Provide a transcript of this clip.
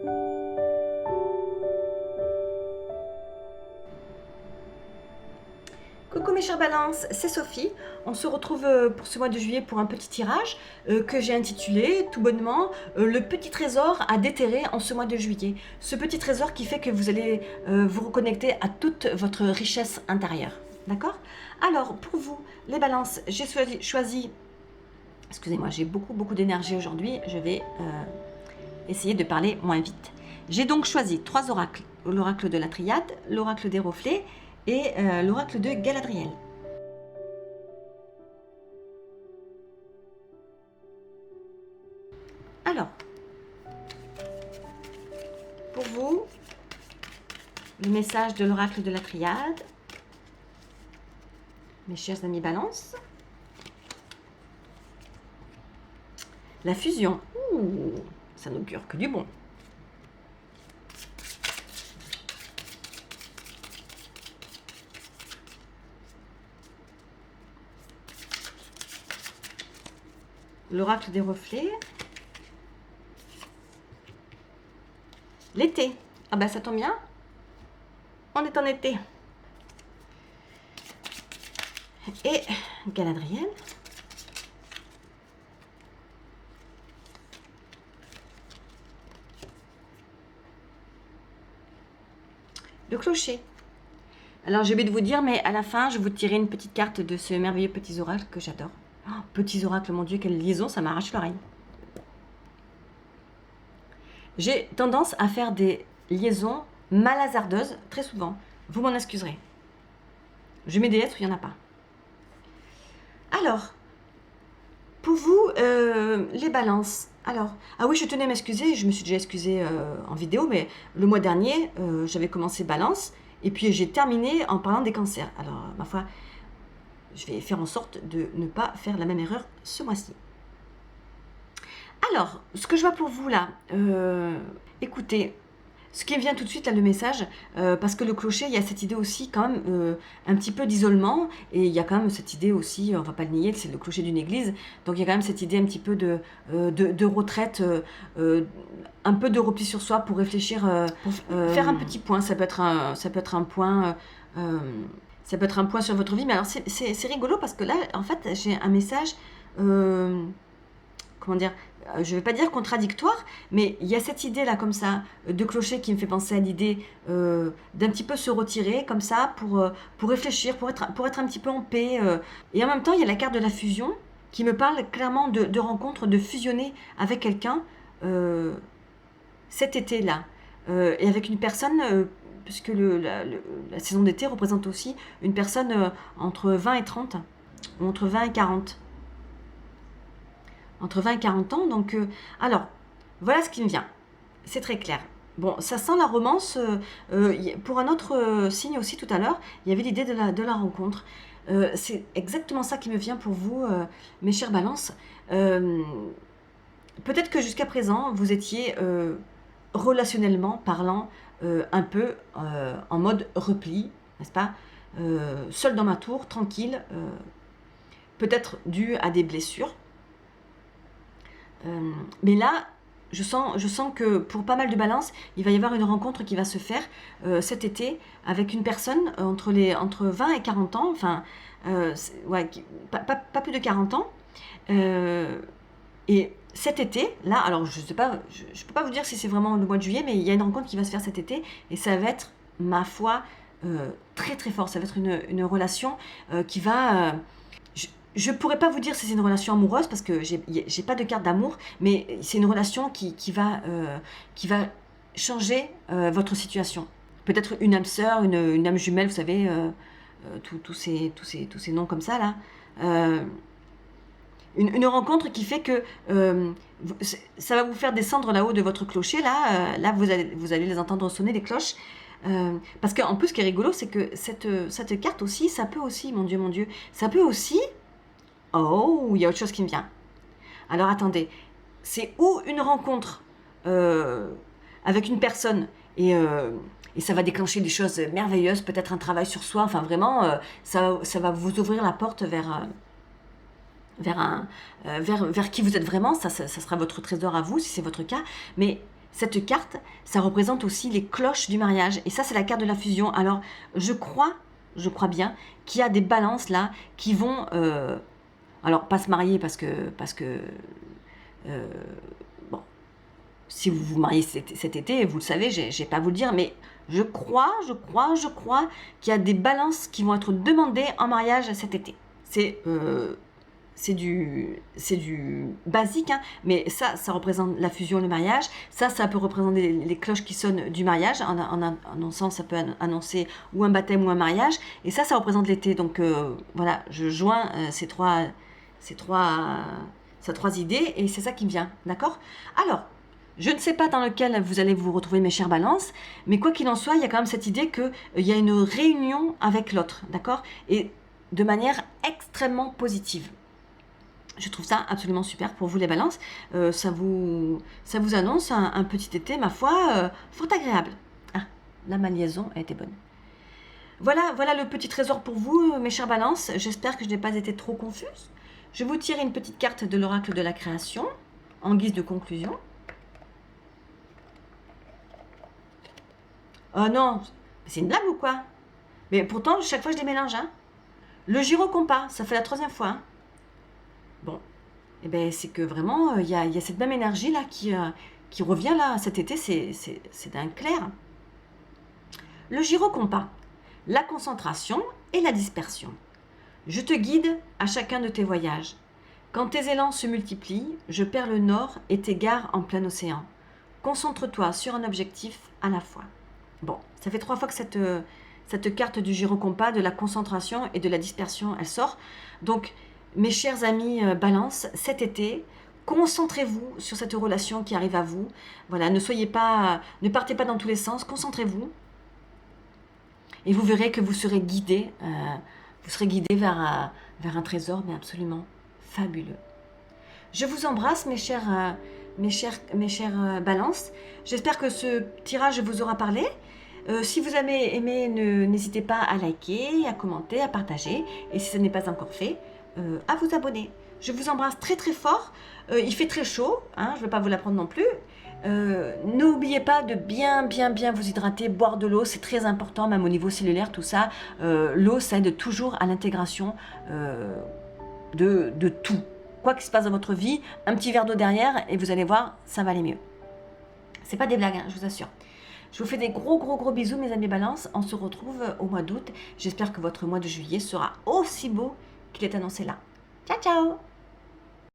Coucou mes chers balances, c'est Sophie. On se retrouve pour ce mois de juillet pour un petit tirage que j'ai intitulé tout bonnement le petit trésor à déterrer en ce mois de juillet. Ce petit trésor qui fait que vous allez vous reconnecter à toute votre richesse intérieure. D'accord? Alors pour vous les balances, j'ai choisi excusez-moi, j'ai beaucoup d'énergie aujourd'hui. Je vais essayer de parler moins vite. J'ai donc choisi 3 oracles. L'oracle de la Triade, l'oracle des reflets et l'oracle de Galadriel. Alors, pour vous, le message de l'oracle de la Triade, mes chers amis Balance. La fusion, ouh, ça n'augure que du bon. L'oracle des reflets. L'été. Ah ben ça tombe bien. On est en été. Et Galadriel. Le clocher. Alors j'ai oublié de vous dire, mais à la fin, je vais vous tirer une petite carte de ce merveilleux petit oracle que j'adore. Oh, petits oracles, mon Dieu, quelle liaison, ça m'arrache l'oreille. J'ai tendance à faire des liaisons mal hasardeuses, très souvent. Vous m'en excuserez. Je mets des lettres où il n'y en a pas. Alors, pour vous, les balances. Alors, ah oui, je tenais à m'excuser, je me suis déjà excusée en vidéo, mais le mois dernier, j'avais commencé balance, et puis j'ai terminé en parlant des cancers. Alors, ma foi, je vais faire en sorte de ne pas faire la même erreur ce mois-ci. Alors, ce que je vois pour vous là, écoutez, ce qui me vient tout de suite là, le message, parce que le clocher, il y a cette idée aussi quand même un petit peu d'isolement, et il y a quand même cette idée aussi, on va pas le nier, que c'est le clocher d'une église, donc il y a quand même cette idée un petit peu de retraite, un peu de repli sur soi pour réfléchir, pour faire un petit point, ça peut être un point... ça peut être un point sur votre vie, mais alors c'est rigolo parce que là, en fait, j'ai un message, comment dire, je ne vais pas dire contradictoire, mais il y a cette idée-là, comme ça, de clocher qui me fait penser à l'idée d'un petit peu se retirer, comme ça, pour réfléchir, pour être un petit peu en paix. Et en même temps, il y a la carte de la fusion qui me parle clairement de rencontre, de fusionner avec quelqu'un cet été-là. Et avec une personne... puisque la saison d'été représente aussi une personne entre 20 et 30, ou entre 20 et 40. Entre 20 et 40 ans, donc... alors, voilà ce qui me vient. C'est très clair. Bon, ça sent la romance. Pour un autre signe aussi, tout à l'heure, il y avait l'idée de la rencontre. C'est exactement ça qui me vient pour vous, mes chères balances. Peut-être que jusqu'à présent, vous étiez... relationnellement parlant, un peu en mode repli, n'est-ce pas, seul dans ma tour, tranquille, peut-être dû à des blessures. Mais là, je sens que pour pas mal de balances, il va y avoir une rencontre qui va se faire cet été avec une personne entre 20 et 40 ans, enfin, ouais, pas plus de 40 ans. Et cet été, là, alors je sais pas, je peux pas vous dire si c'est vraiment le mois de juillet, mais il y a une rencontre qui va se faire cet été, et ça va être, ma foi, très très fort. Ça va être une relation qui va... je pourrais pas vous dire si c'est une relation amoureuse, parce que j'ai pas de carte d'amour, mais c'est une relation qui va changer votre situation. Peut-être une âme sœur, une âme jumelle, vous savez, tous ces noms comme ça, là. Une rencontre qui fait que ça va vous faire descendre là-haut de votre clocher. Là vous allez les entendre sonner, les cloches. Parce qu'en plus, ce qui est rigolo, c'est que cette carte aussi, ça peut aussi, mon Dieu, ça peut aussi... Oh, il y a autre chose qui me vient. Alors attendez, c'est ou une rencontre avec une personne et ça va déclencher des choses merveilleuses, peut-être un travail sur soi, enfin vraiment, ça va vous ouvrir la porte vers qui vous êtes vraiment, ça sera votre trésor à vous, si c'est votre cas, mais cette carte, ça représente aussi les cloches du mariage. Et ça, c'est la carte de la fusion. Alors, je crois bien qu'il y a des balances là qui vont, alors pas se marier parce que euh, bon, si vous vous mariez cet été, vous le savez, j'ai pas à vous le dire, mais je crois qu'il y a des balances qui vont être demandées en mariage cet été. C'est du basique, hein, mais ça représente la fusion, le mariage. Ça peut représenter les cloches qui sonnent du mariage. En annonçant, ça peut annoncer ou un baptême ou un mariage. Et ça représente l'été. Donc voilà, je joins ces trois idées et c'est ça qui me vient. D'accord? Alors, je ne sais pas dans lequel vous allez vous retrouver, mes chères balances, mais quoi qu'il en soit, il y a quand même cette idée qu'il y a une réunion avec l'autre. D'accord? Et de manière extrêmement positive. Je trouve ça absolument super pour vous les balances. Ça vous annonce un petit été, ma foi, fort agréable. Ah, là, ma liaison a été bonne. Voilà le petit trésor pour vous, mes chères balances. J'espère que je n'ai pas été trop confuse. Je vais vous tirer une petite carte de l'oracle de la création, en guise de conclusion. Oh non, c'est une blague ou quoi? Mais pourtant, chaque fois, je les mélange. Hein. Le gyro-compas, ça fait la 3e fois. Hein. Bon, eh ben, c'est que vraiment, il y a cette même énergie là qui revient là cet été, c'est d'un clair. Le gyro-compas, la concentration et la dispersion. Je te guide à chacun de tes voyages. Quand tes élans se multiplient, je perds le nord et t'égare en plein océan. Concentre-toi sur un objectif à la fois. Bon, ça fait 3 fois que cette carte du gyro-compas, de la concentration et de la dispersion, elle sort. Donc, mes chers amis Balance, cet été, concentrez-vous sur cette relation qui arrive à vous. Voilà, ne partez pas dans tous les sens, concentrez-vous. Et vous verrez que vous serez guidé, vers un trésor, mais absolument fabuleux. Je vous embrasse, mes chers Balances. J'espère que ce tirage vous aura parlé. Si vous avez aimé, n'hésitez pas à liker, à commenter, à partager. Et si ce n'est pas encore fait, à vous abonner. Je vous embrasse très très fort. Il fait très chaud, hein, je ne vais pas vous l'apprendre non plus. N'oubliez pas de bien vous hydrater, boire de l'eau, c'est très important, même au niveau cellulaire, tout ça. L'eau, ça aide toujours à l'intégration de tout. Quoi qu'il se passe dans votre vie, un petit verre d'eau derrière et vous allez voir, ça va aller mieux. C'est pas des blagues, hein, je vous assure. Je vous fais des gros bisous, mes amis Balance. On se retrouve au mois d'août. J'espère que votre mois de juillet sera aussi beau qu'il est annoncé là. Ciao, ciao!